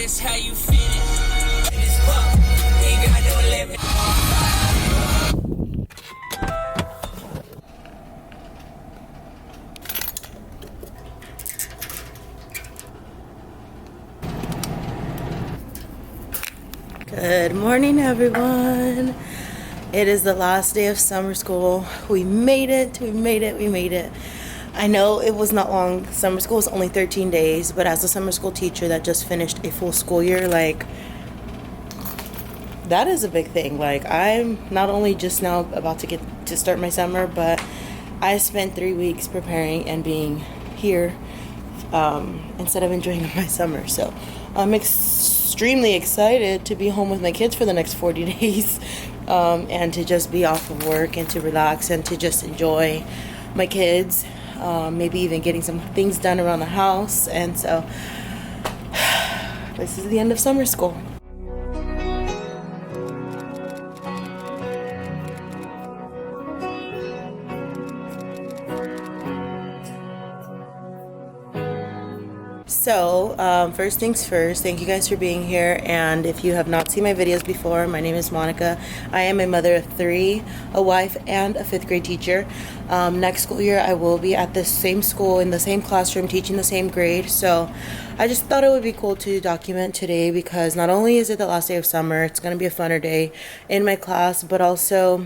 this how you feel it. This fuck, ain't got no limit. Good morning, everyone. It is the last day of summer school. We made it. I know it was not long. Summer school was only 13 days, but as a summer school teacher that just finished a full school year, like, that is a big thing. Like, I'm not only just now about to get to start my summer, but I spent 3 weeks preparing and being here instead of enjoying my summer. So I'm extremely excited to be home with my kids for the next 40 days and to just be off of work and to relax and to just enjoy my kids, maybe even getting some things done around the house. And so this is the end of summer school. So, first things first, thank you guys for being here, and if you have not seen my videos before, my name is Monica. I am a mother of 3, a wife, and a 5th grade teacher. Next school year, I will be at the same school, in the same classroom, teaching the same grade, so I just thought it would be cool to document today, because not only is it the last day of summer, it's going to be a funner day in my class, but also,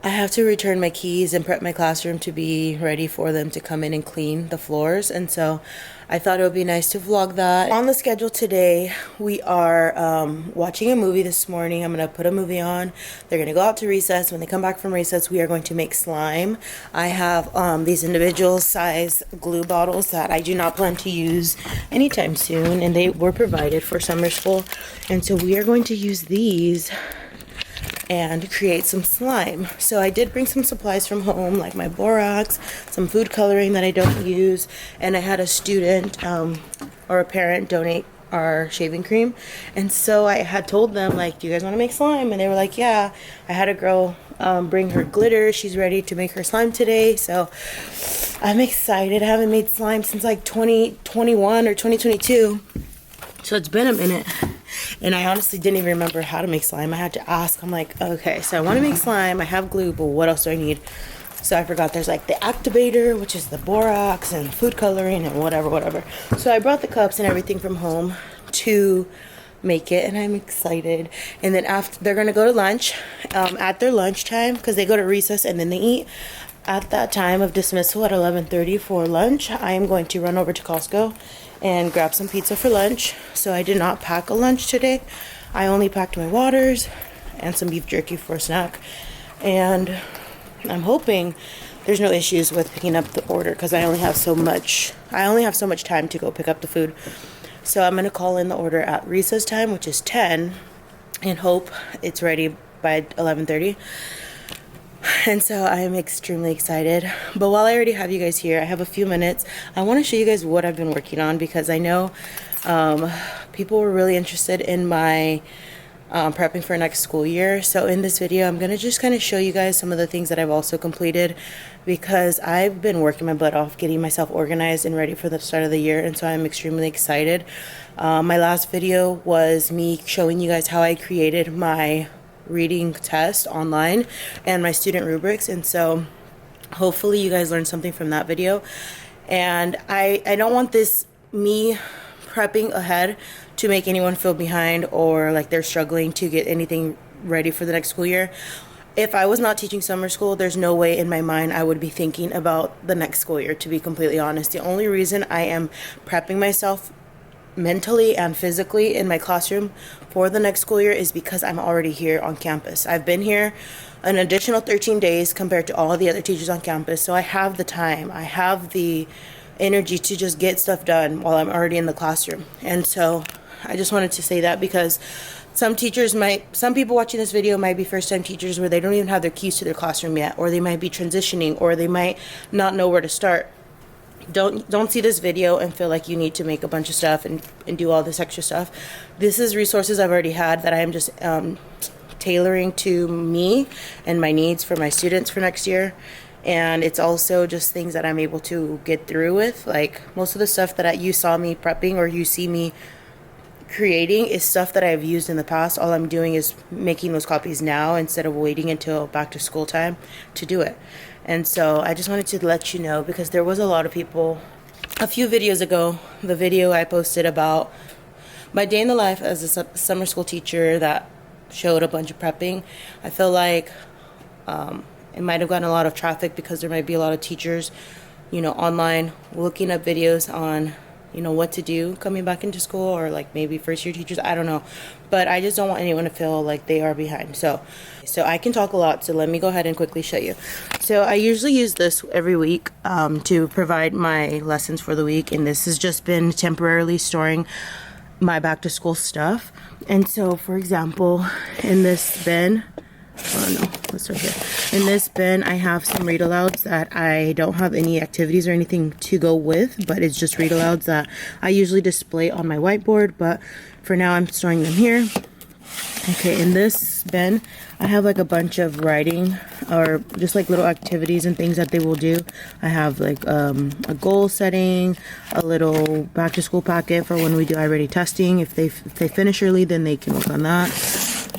I have to return my keys and prep my classroom to be ready for them to come in and clean the floors. And so I thought it would be nice to vlog that. On the schedule today, we are watching a movie this morning. I'm going to put a movie on. They're going to go out to recess. When they come back from recess, we are going to make slime. I have these individual size glue bottles that I do not plan to use anytime soon. And they were provided for summer school. And so we are going to use these and create some slime. So I did bring some supplies from home, like my borax, some food coloring that I don't use, and I had a student or a parent donate our shaving cream. And so I had told them, like, do you guys want to make slime? And they were like, yeah. I had a girl bring her glitter. She's ready to make her slime today. So I'm excited. I haven't made slime since like 2021 or 2022. So it's been a minute. And I honestly didn't even remember how to make slime. I had to ask. I'm like, okay, so I want to make slime. I have glue, but what else do I need? So I forgot there's like the activator, which is the borax and food coloring and whatever. So I brought the cups and everything from home to make it, and I'm excited. And then after, they're going to go to lunch at their lunchtime, because they go to recess and then they eat. At that time of dismissal at 11:30 for lunch, I am going to run over to Costco and grab some pizza for lunch. So I did not pack a lunch today. I only packed my waters and some beef jerky for a snack. And I'm hoping there's no issues with picking up the order, because I only have so much time to go pick up the food. So I'm going to call in the order at recess time, which is 10, and hope it's ready by 11:30. And so I am extremely excited. But while I already have you guys here, I have a few minutes. I want to show you guys what I've been working on, because I know people were really interested in my prepping for next school year. So in this video, I'm going to just kind of show you guys some of the things that I've also completed, because I've been working my butt off getting myself organized and ready for the start of the year. And so I'm extremely excited. My last video was me showing you guys how I created my reading test online and my student rubrics, and so hopefully you guys learned something from that video. And I don't want this me prepping ahead to make anyone feel behind or like they're struggling to get anything ready for the next school year. If I was not teaching summer school, there's no way in my mind I would be thinking about the next school year, to be completely honest. The only reason I am prepping myself mentally and physically in my classroom for the next school year is because I'm already here on campus. I've been here an additional 13 days compared to all of the other teachers on campus, so I have the time, I have the energy to just get stuff done while I'm already in the classroom. And so I just wanted to say that, because some people watching this video might be first-time teachers where they don't even have their keys to their classroom yet, or they might be transitioning, or they might not know where to start. Don't see this video and feel like you need to make a bunch of stuff and do all this extra stuff. This is resources I've already had that I am just tailoring to me and my needs for my students for next year. and it's also just things that I'm able to get through with. Like most of the stuff that you saw me prepping or you see me creating is stuff that I've used in the past. All I'm doing is making those copies now instead of waiting until back to school time to do it. And so I just wanted to let you know, because there was a lot of people a few videos ago, the video I posted about my day in the life as a summer school teacher that showed a bunch of prepping. I feel like it might have gotten a lot of traffic because there might be a lot of teachers, online looking up videos on what to do coming back into school, or like maybe first year teachers, I don't know, but I just don't want anyone to feel like they are behind. So I can talk a lot, so let me go ahead and quickly show you. So I usually use this every week to provide my lessons for the week, and this has just been temporarily storing my back to school stuff. And so, for example, in this bin, oh no, that's right here. In this bin, I have some read alouds that I don't have any activities or anything to go with, but it's just read alouds that I usually display on my whiteboard, but for now I'm storing them here. Okay, in this bin, I have like a bunch of writing or just like little activities and things that they will do. I have like a goal setting, a little back to school packet for when we do iReady testing. If they finish early, then they can work on that.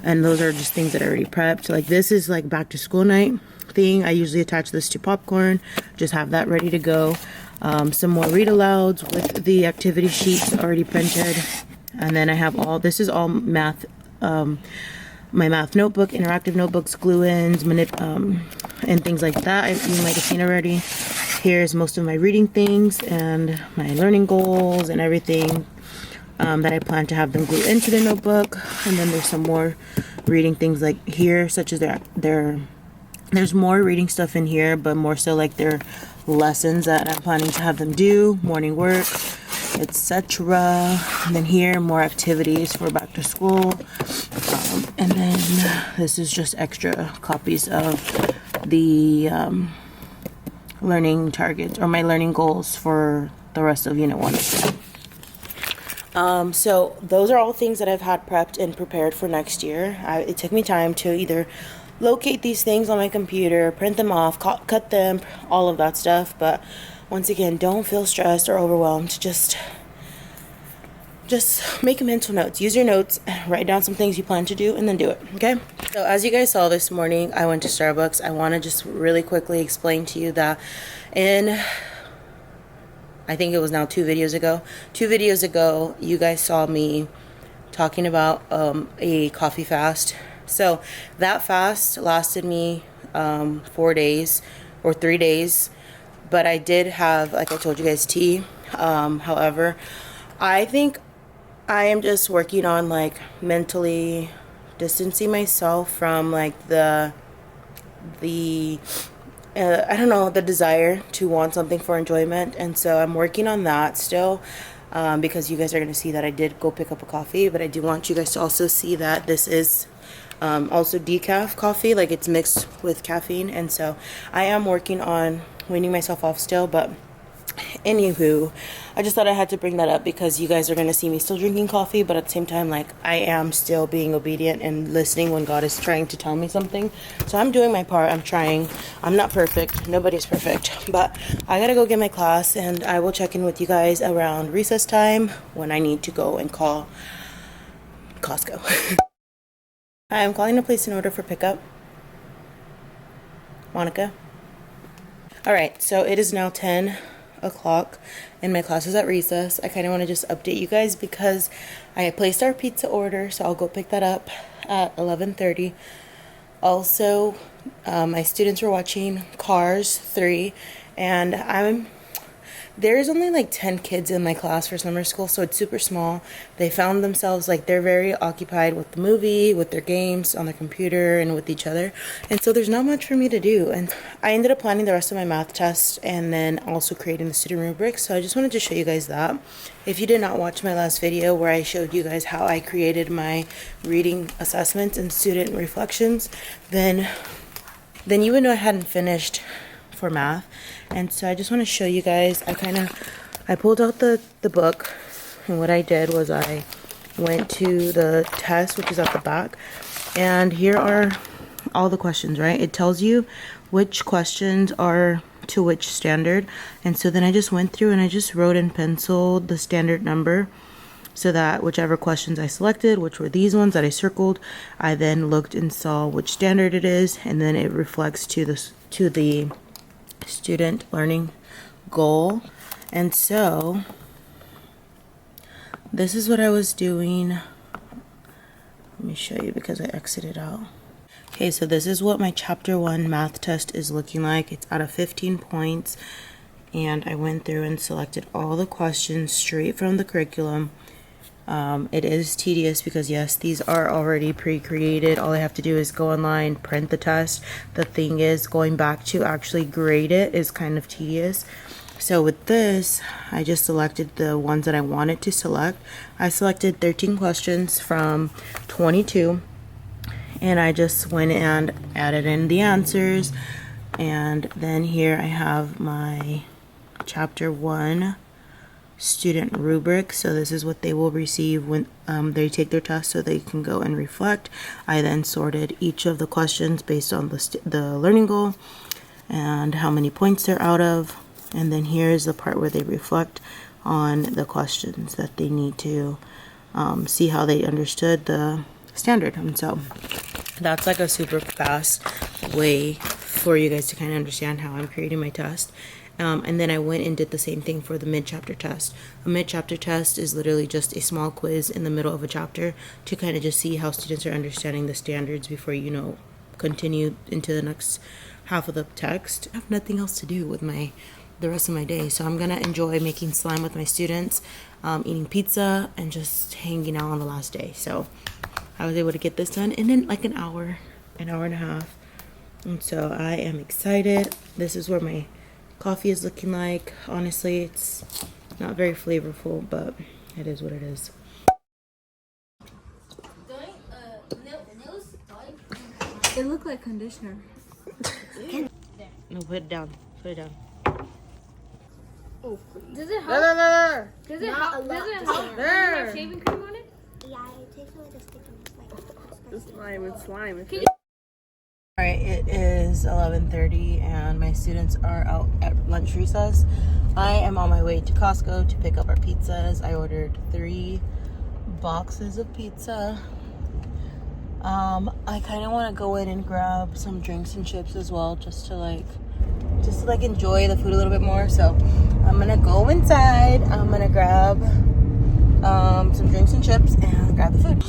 And those are just things that I already prepped. Like this is like back to school night thing. I usually attach this to popcorn, just have that ready to go. Some more read alouds with the activity sheets already printed. And then I have this is all math, my math notebook, interactive notebooks, glue-ins, and things like that. You might have seen already. Here's most of my reading things and my learning goals and everything that I plan to have them glue into the notebook. And then there's some more reading things like here, such as there's more reading stuff in here, but more so like their lessons that I'm planning to have them do, morning work, etc. And then here, more activities for back to school. And then this is just extra copies of the learning targets or my learning goals for the rest of Unit 1. So those are all things that I've had prepped and prepared for next year. It took me time to either locate these things on my computer, print them off, cut them, all of that stuff. But once again, don't feel stressed or overwhelmed. Just make mental notes. Use your notes, write down some things you plan to do, and then do it, okay? So as you guys saw this morning, I went to Starbucks. I want to just really quickly explain to you that I think it was now 2 videos ago, you guys saw me talking about a coffee fast. So that fast lasted me 4 days or 3 days, but I did have, like I told you guys, tea. However, I think I am just working on like mentally distancing myself from like the I don't know, the desire to want something for enjoyment. And so I'm working on that still, because you guys are going to see that I did go pick up a coffee, but I do want you guys to also see that this is also decaf coffee, like it's mixed with caffeine. And so I am working on weaning myself off still, but anywho, I just thought I had to bring that up because you guys are going to see me still drinking coffee, but at the same time, like, I am still being obedient and listening when God is trying to tell me something. So I'm doing my part. I'm trying. I'm not perfect. Nobody's perfect. But I got to go get my class, and I will check in with you guys around recess time when I need to go and call Costco. Hi, I'm calling to place an order for pickup. Monica? Alright, so it is now 10 o'clock and my class is at recess. I kind of want to just update you guys because I placed our pizza order, so I'll go pick that up at 11:30. Also, my students were watching Cars 3, and there's only like 10 kids in my class for summer school, so it's super small. They found themselves like they're very occupied with the movie, with their games on their computer, and with each other. And so there's not much for me to do. And I ended up planning the rest of my math test and then also creating the student rubrics. So I just wanted to show you guys that. If you did not watch my last video where I showed you guys how I created my reading assessments and student reflections, then you would know I hadn't finished for math. And so I just want to show you guys, I pulled out the book, and what I did was I went to the test, which is at the back, and here are all the questions, right? It tells you which questions are to which standard. And so then I just went through and I just wrote in pencil the standard number, so that whichever questions I selected, which were these ones that I circled, I then looked and saw which standard it is, and then it reflects to the student learning goal. And so this is what I was doing. Let me show you because I exited out. Okay, so this is what my chapter 1 math test is looking like. It's out of 15 points, and I went through and selected all the questions straight from the curriculum. It is tedious because yes, these are already pre-created. All I have to do is go online, print the test. The thing is, going back to actually grade it is kind of tedious. So with this, I just selected the ones that I wanted to select. I selected 13 questions from 22, and I just went and added in the answers. And then here I have my chapter 1 student rubric. So this is what they will receive when they take their test, so they can go and reflect. I then sorted each of the questions based on the learning goal and how many points they're out of. And then here's the part where they reflect on the questions that they need to see how they understood the standard. And so that's like a super fast way for you guys to kind of understand how I'm creating my test. And then I went and did the same thing for the mid-chapter test. A mid-chapter test is literally just a small quiz in the middle of a chapter to kind of just see how students are understanding the standards before, you know, continue into the next half of the text. I have nothing else to do with the rest of my day, so I'm gonna enjoy making slime with my students, eating pizza, and just hanging out on the last day. So I was able to get this done in like an hour and a half. And so I am excited. This is where my coffee is looking like. Honestly, it's not very flavorful, but it is what it is. It looked like conditioner. No, put it down. Put it down. Oh, please. Does it help? There. Does it help? Does it help? Does it have shaving cream on it? Yeah, it takes away the stickiness. The slime and slime. Alright, it is 11:30 and my students are out at lunch recess. I am on my way to Costco to pick up our pizzas. I ordered 3 boxes of pizza. I kind of want to go in and grab some drinks and chips as well, just to enjoy the food a little bit more. So I'm gonna go inside. I'm gonna grab some drinks and chips and grab the food.